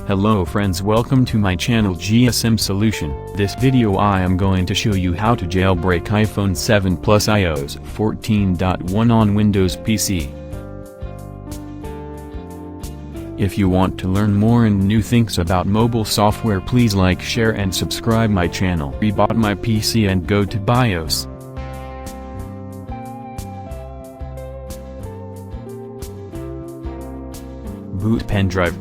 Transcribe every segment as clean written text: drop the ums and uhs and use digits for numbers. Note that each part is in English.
Hello friends, welcome to my channel GSM Solution. This video I am going to show you how to jailbreak iPhone 7 Plus iOS14.1 on Windows PC. If you want to learn more and new things about mobile software, please like, share and subscribe my channel. Reboot my PC and go to BIOS. Boot pen drive.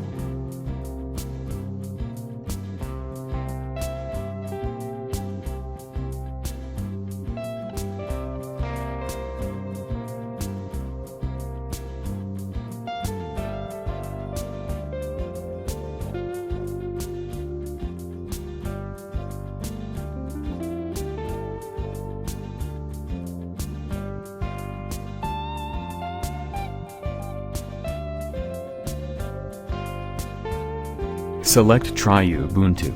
Select Try Ubuntu.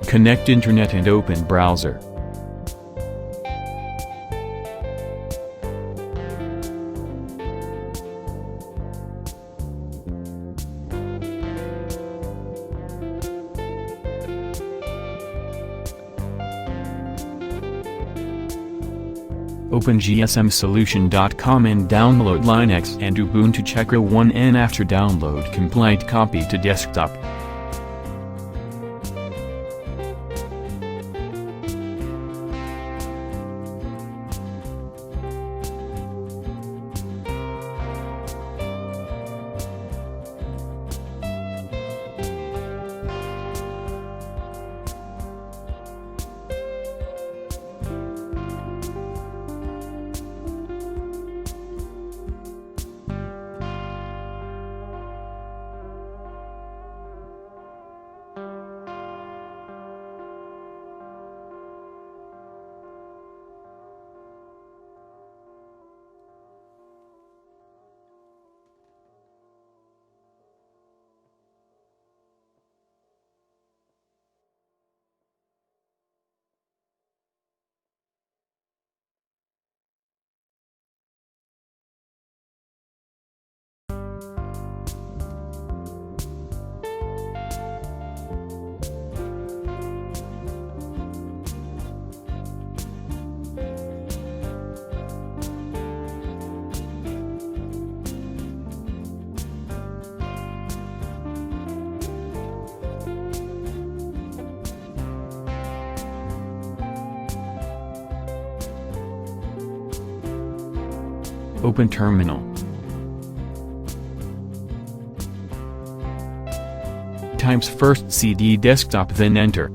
Connect internet and open browser. Open gsmsolution.com and download Linux and Ubuntu Checkra1n. After download, complete copy to desktop. Open terminal. Types first CD desktop, then enter.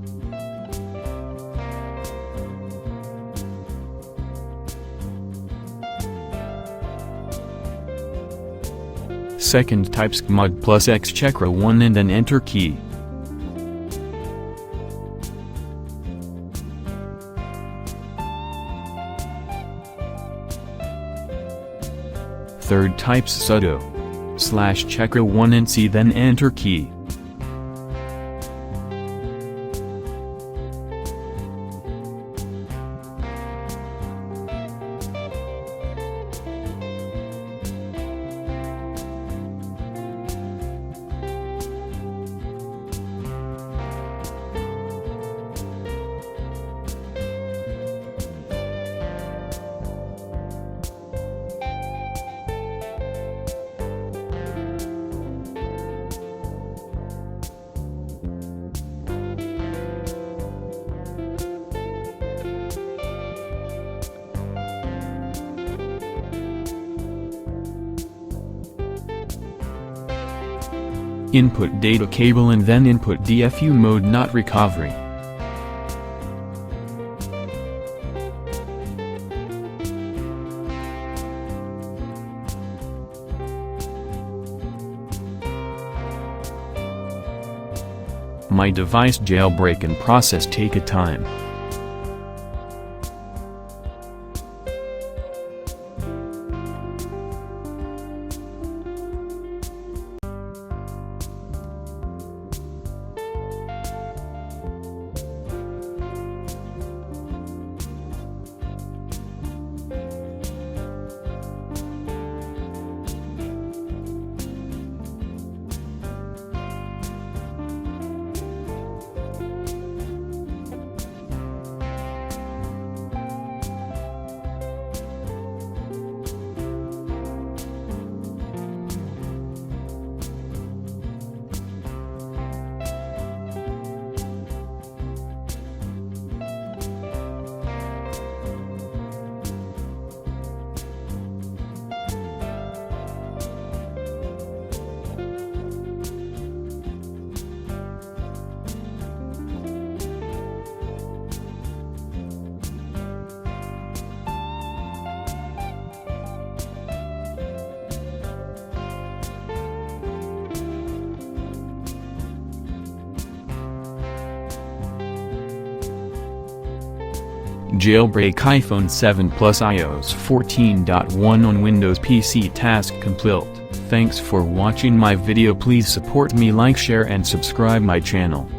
Second types mod plus x Checkra1n and then enter key. Third types sudo /Checkra1n and c, then enter key. Input data cable and then input DFU mode, not recovery. My device jailbreak and process take a time. Jailbreak iPhone 7 Plus iOS 14.1 on Windows PC. Task complete. Thanks for watching my video. Please support me, like, share and subscribe my channel.